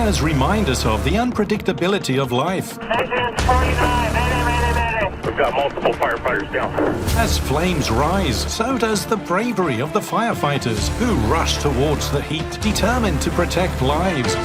fires remind us of the unpredictability of life. Engine 49, mayday. We've got multiple firefighters down. As flames rise, so does the bravery of the firefighters who rush towards the heat, determined to protect lives.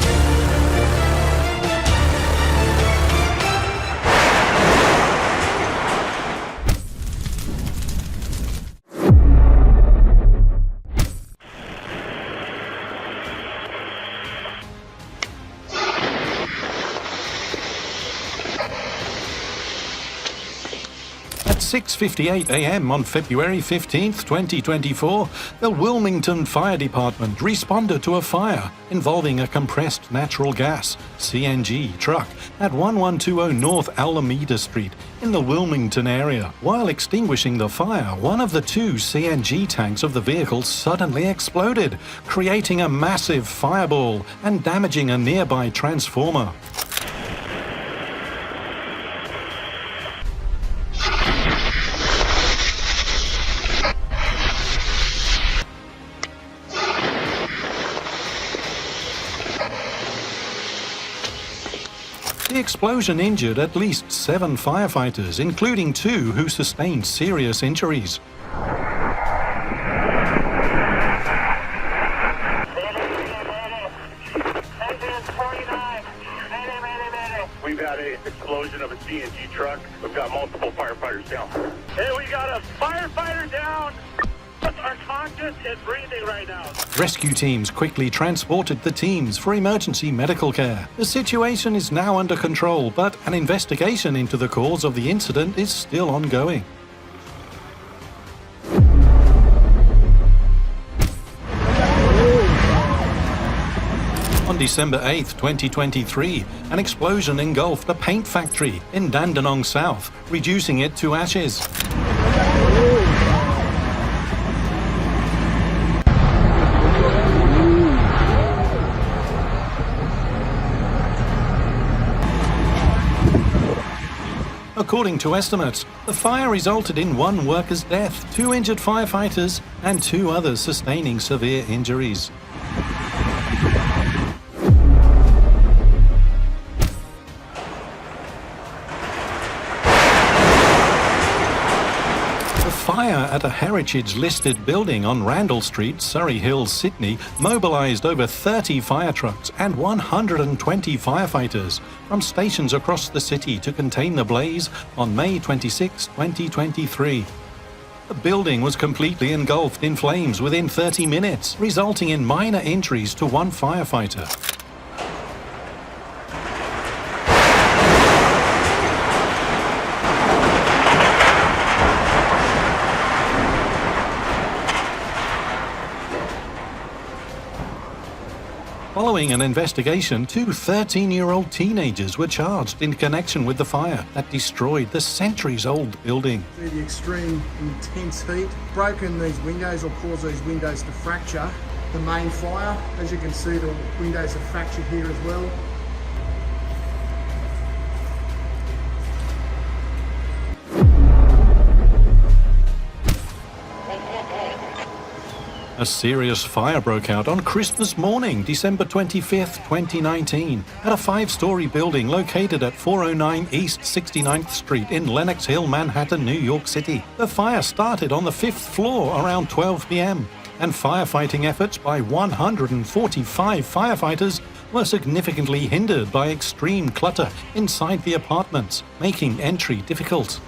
At 6:58 a.m. on February 15th, 2024, the Wilmington Fire Department responded to a fire involving a compressed natural gas (CNG) truck at 1120 North Alameda Street in the Wilmington area. While extinguishing the fire, one of the two CNG tanks of the vehicle suddenly exploded, creating a massive fireball and damaging a nearby transformer. The explosion injured at least 7 firefighters, including 2 who sustained serious injuries. We've got an explosion of a CNG truck. We've got multiple firefighters down. Hey, we got a firefighter down. Are conscious and breathing right now. Rescue teams quickly transported the teams for emergency medical care. The situation is now under control, but an investigation into the cause of the incident is still ongoing. On December 8, 2023, an explosion engulfed a paint factory in Dandenong South, reducing it to ashes. According to estimates, the fire resulted in 1 worker's death, 2 injured firefighters, and 2 others sustaining severe injuries. Fire at a heritage-listed building on Randall Street, Surrey Hills, Sydney, mobilised over 30 fire trucks and 120 firefighters from stations across the city to contain the blaze on May 26, 2023. The building was completely engulfed in flames within 30 minutes, resulting in minor injuries to 1 firefighter. Following an investigation, 2 13-year-old teenagers were charged in connection with the fire that destroyed the centuries-old building. Due to the extreme intense heat, broken these windows or caused these windows to fracture. The main fire, as you can see, the windows are fractured here as well. A serious fire broke out on Christmas morning, December 25th, 2019, at a 5-story building located at 409 East 69th Street in Lenox Hill, Manhattan, New York City. The fire started on the 5th floor around 12 p.m., and firefighting efforts by 145 firefighters were significantly hindered by extreme clutter inside the apartments, making entry difficult.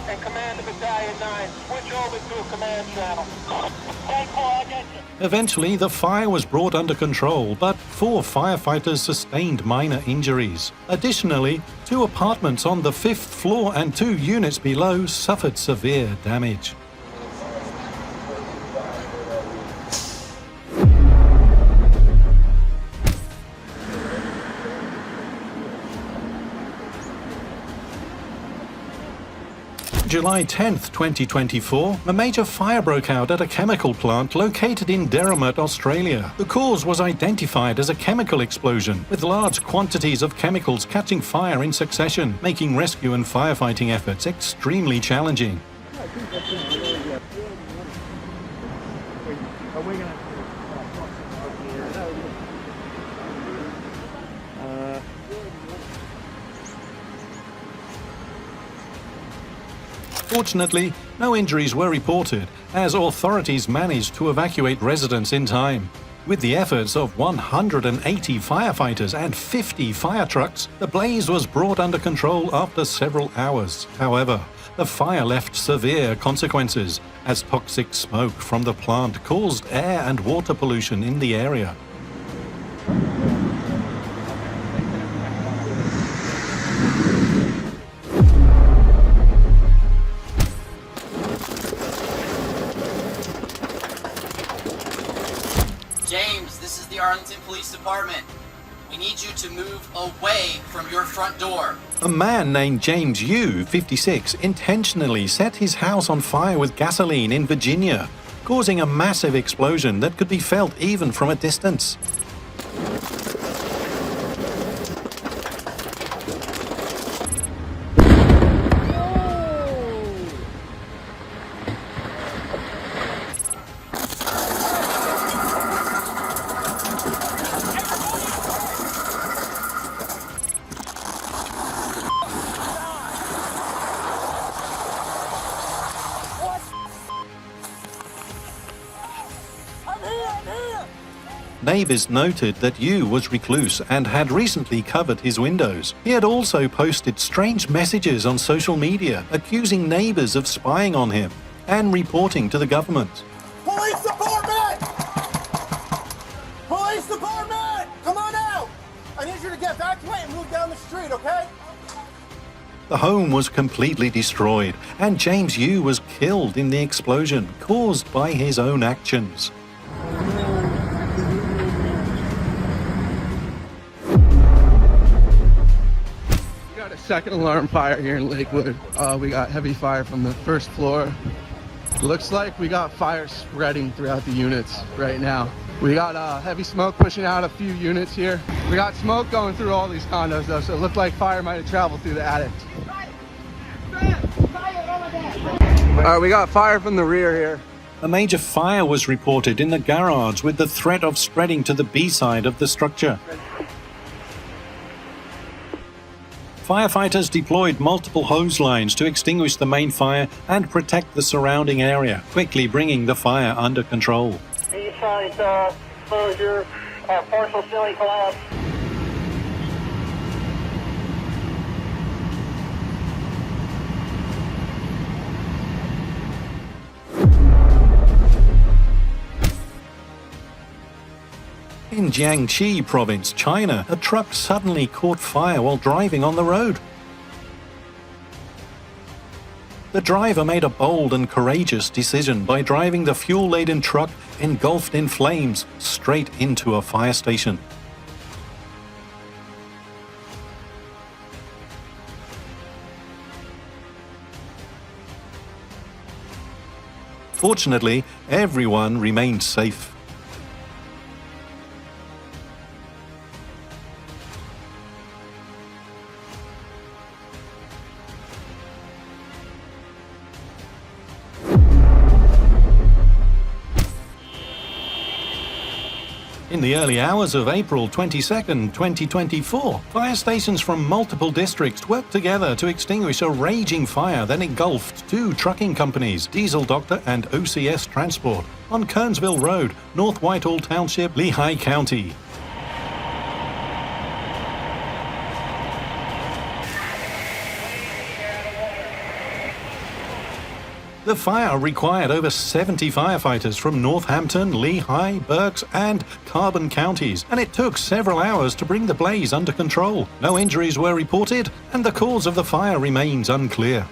And command of Battalion 9, switch over to a command channel. Eventually, the fire was brought under control, but 4 firefighters sustained minor injuries. Additionally, 2 apartments on the 5th floor and 2 units below suffered severe damage. July 10th, 2024, a major fire broke out at a chemical plant located in Derrimut, Australia. The cause was identified as a chemical explosion, with large quantities of chemicals catching fire in succession, making rescue and firefighting efforts extremely challenging. Fortunately, no injuries were reported, as authorities managed to evacuate residents in time. With the efforts of 180 firefighters and 50 fire trucks, the blaze was brought under control after several hours. However, the fire left severe consequences, as toxic smoke from the plant caused air and water pollution in the area. James, this is the Arlington Police Department. We need you to move away from your front door. A man named James Yu, 56, intentionally set his house on fire with gasoline in Virginia, causing a massive explosion that could be felt even from a distance. Neighbours noted that Yu was recluse and had recently covered his windows. He had also posted strange messages on social media, accusing neighbours of spying on him and reporting to the government. Police department! Police department! Come on out! I need you to get evacuate and move down the street, okay? The home was completely destroyed, and James Yu was killed in the explosion caused by his own actions. Second alarm fire here in Lakewood. We got heavy fire from the first floor. Looks like we got fire spreading throughout the units right now. We got heavy smoke pushing out a few units here. We got smoke going through all these condos though, so it looked like fire might have traveled through the attic. Alright, we got fire from the rear here. A major fire was reported in the garage with the threat of spreading to the B side of the structure. Firefighters deployed multiple hose lines to extinguish the main fire and protect the surrounding area, quickly bringing the fire under control. B-side exposure, partial ceiling collapse. In Jiangxi province, China, a truck suddenly caught fire while driving on the road. The driver made a bold and courageous decision by driving the fuel-laden truck engulfed in flames straight into a fire station. Fortunately, everyone remained safe. In the early hours of April 22, 2024, fire stations from multiple districts worked together to extinguish a raging fire that engulfed two trucking companies, Diesel Doctor and OCS Transport, on Kernsville Road, North Whitehall Township, Lehigh County. The fire required over 70 firefighters from Northampton, Lehigh, Berks, and Carbon counties, and it took several hours to bring the blaze under control. No injuries were reported, and the cause of the fire remains unclear.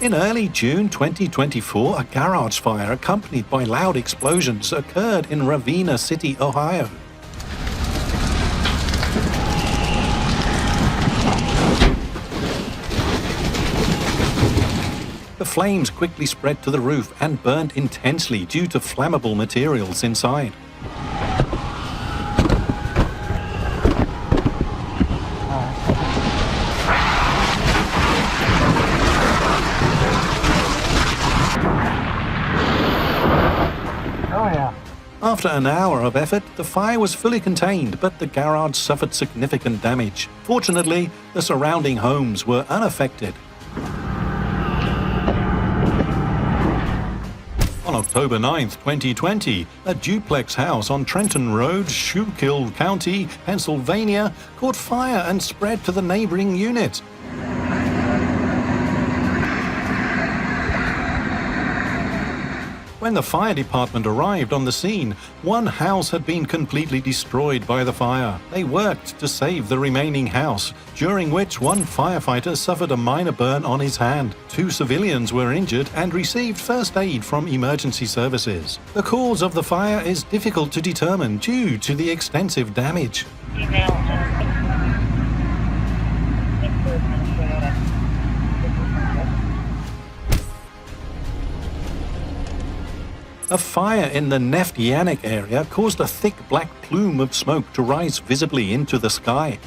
In early June 2024, a garage fire accompanied by loud explosions occurred in Ravenna City, Ohio. flames quickly spread to the roof and burned intensely due to flammable materials inside. After an hour of effort, the fire was fully contained, but the garage suffered significant damage. Fortunately, the surrounding homes were unaffected. On October 9, 2020, a duplex house on Trenton Road, Schuylkill County, Pennsylvania, caught fire and spread to the neighboring unit. When the fire department arrived on the scene, one house had been completely destroyed by the fire. They worked to save the remaining house, during which one firefighter suffered a minor burn on his hand. 2 civilians were injured and received first aid from emergency services. The cause of the fire is difficult to determine due to the extensive damage. A fire in the Neftianic area caused a thick black plume of smoke to rise visibly into the sky.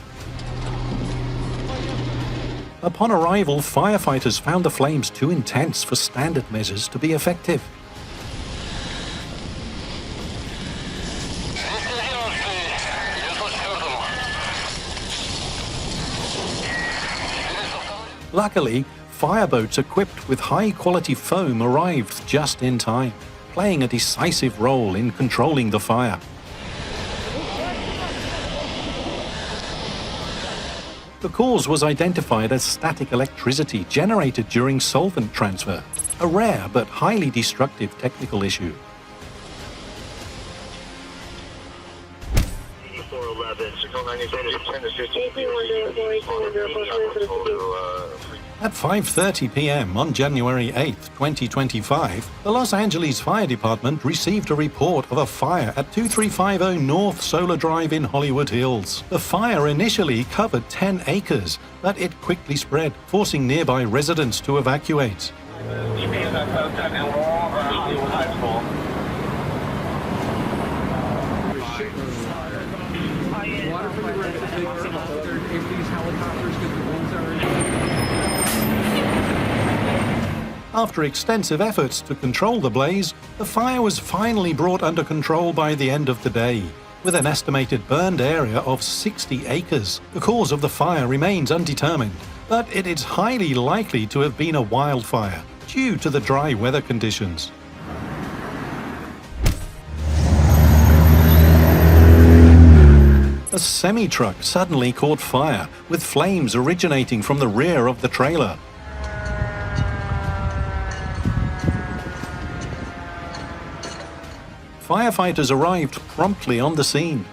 Upon arrival, firefighters found the flames too intense for standard measures to be effective. Luckily, fireboats equipped with high-quality foam arrived just in time, playing a decisive role in controlling the fire. The cause was identified as static electricity generated during solvent transfer, a rare but highly destructive technical issue. 411, 690, At 5:30 p.m. on January 8, 2025, the Los Angeles Fire Department received a report of a fire at 2350 North Solar Drive in Hollywood Hills. The fire initially covered 10 acres, but it quickly spread, forcing nearby residents to evacuate. After extensive efforts to control the blaze, the fire was finally brought under control by the end of the day, with an estimated burned area of 60 acres. The cause of the fire remains undetermined, but it is highly likely to have been a wildfire due to the dry weather conditions. A semi-truck suddenly caught fire, with flames originating from the rear of the trailer. Firefighters arrived promptly on the scene.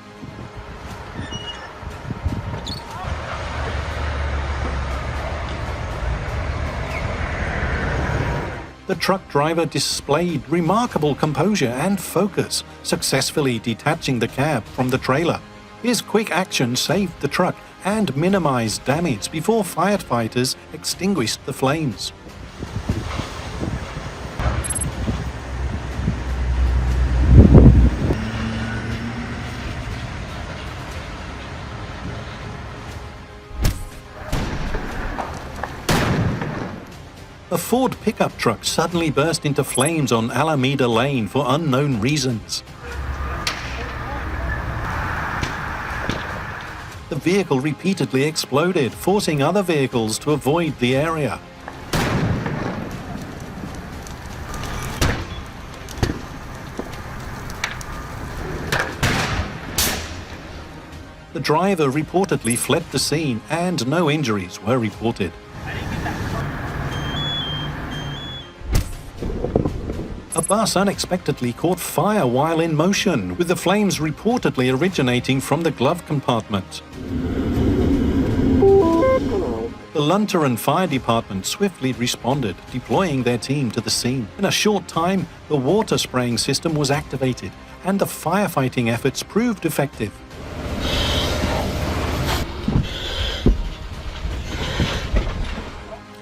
The truck driver displayed remarkable composure and focus, successfully detaching the cab from the trailer. His quick action saved the truck and minimized damage before firefighters extinguished the flames. A Ford pickup truck suddenly burst into flames on Alameda Lane for unknown reasons. The vehicle repeatedly exploded, forcing other vehicles to avoid the area. The driver reportedly fled the scene and no injuries were reported. A bus unexpectedly caught fire while in motion, with the flames reportedly originating from the glove compartment. The Lunteran Fire Department swiftly responded, deploying their team to the scene. In a short time, the water spraying system was activated, and the firefighting efforts proved effective.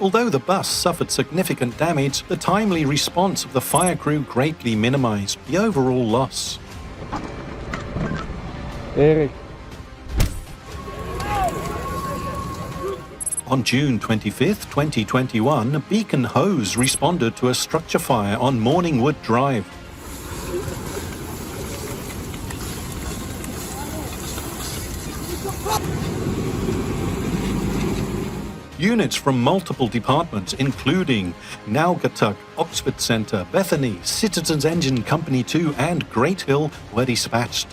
Although the bus suffered significant damage, the timely response of the fire crew greatly minimized the overall loss. Eric. On June 25, 2021, Beacon Hose responded to a structure fire on Morningwood Drive. Units from multiple departments, including Naugatuck, Oxford Centre, Bethany, Citizens Engine Company 2 and Great Hill, were dispatched.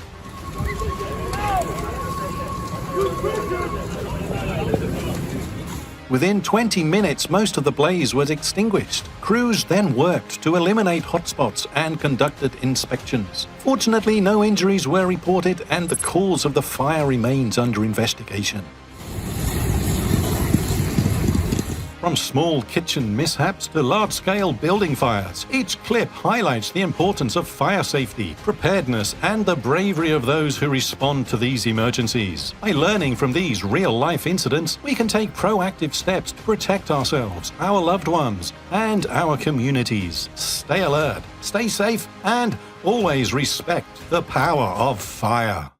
Within 20 minutes, most of the blaze was extinguished. Crews then worked to eliminate hotspots and conducted inspections. Fortunately, no injuries were reported and the cause of the fire remains under investigation. From small kitchen mishaps to large-scale building fires, each clip highlights the importance of fire safety, preparedness, and the bravery of those who respond to these emergencies. By learning from these real-life incidents, we can take proactive steps to protect ourselves, our loved ones, and our communities. Stay alert, stay safe, and always respect the power of fire.